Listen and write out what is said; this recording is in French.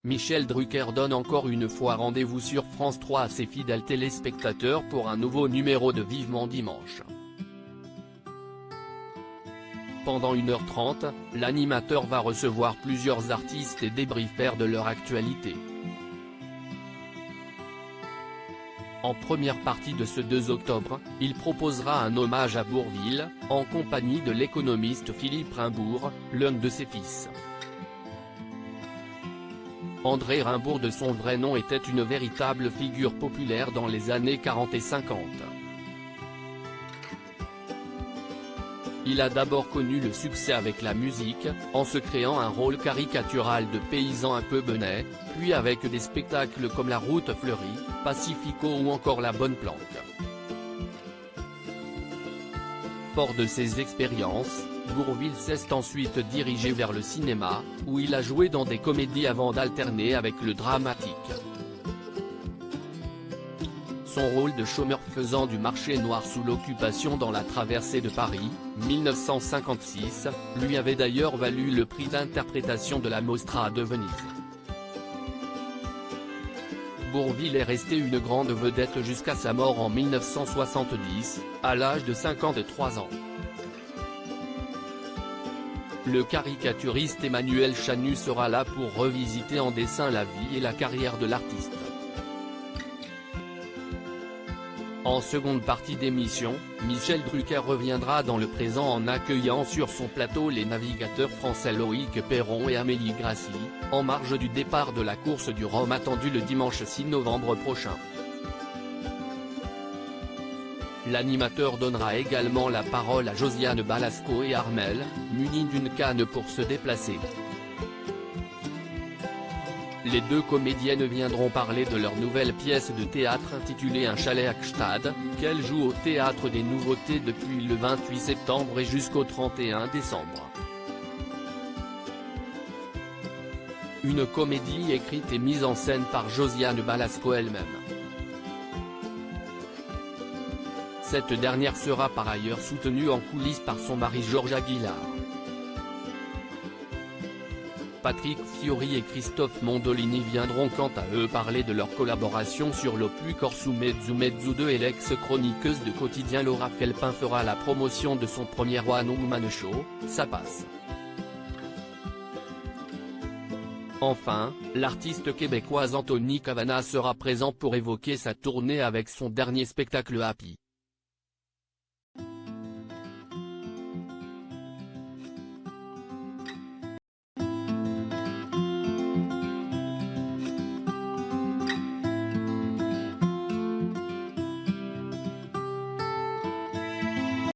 Michel Drucker donne encore une fois rendez-vous sur France 3 à ses fidèles téléspectateurs pour un nouveau numéro de Vivement Dimanche. Pendant 1h30, l'animateur va recevoir plusieurs artistes et débriefer de leur actualité. En première partie de ce 2 octobre, il proposera un hommage à Bourvil, en compagnie de l'économiste Philippe Raimbourg, l'un de ses fils. André Rimbaud de son vrai nom était une véritable figure populaire dans les années 40 et 50. Il a d'abord connu le succès avec la musique, en se créant un rôle caricatural de paysan un peu benêt, puis avec des spectacles comme La Route Fleurie, Pacifico ou encore La Bonne Planque. Fort de ses expériences, Bourvil s'est ensuite dirigé vers le cinéma, où il a joué dans des comédies avant d'alterner avec le dramatique. Son rôle de chômeur faisant du marché noir sous l'occupation dans La Traversée de Paris, 1956, lui avait d'ailleurs valu le prix d'interprétation de la Mostra de Venise. Bourvil est resté une grande vedette jusqu'à sa mort en 1970, à l'âge de 53 ans. Le caricaturiste Emmanuel Chanu sera là pour revisiter en dessin la vie et la carrière de l'artiste. En seconde partie d'émission, Michel Drucker reviendra dans le présent en accueillant sur son plateau les navigateurs français Loïc Perron et Amélie Grassi, en marge du départ de la course du Rhum attendu le dimanche 6 novembre prochain. L'animateur donnera également la parole à Josiane Balasco et Armelle, munis d'une canne pour se déplacer. Les deux comédiennes viendront parler de leur nouvelle pièce de théâtre intitulée Un chalet à Gstaad, qu'elles jouent au Théâtre des Nouveautés depuis le 28 septembre et jusqu'au 31 décembre. Une comédie écrite et mise en scène par Josiane Balasco elle-même. Cette dernière sera par ailleurs soutenue en coulisses par son mari Georges Aguilar. Patrick Fiori et Christophe Mondolini viendront quant à eux parler de leur collaboration sur l'opus Corso Mezzo Mezzo 2 et l'ex-chroniqueuse de quotidien Laura Felpin fera la promotion de son premier One Woman Show, Ça passe. Enfin, l'artiste québécoise Anthony Cavana sera présent pour évoquer sa tournée avec son dernier spectacle Happy.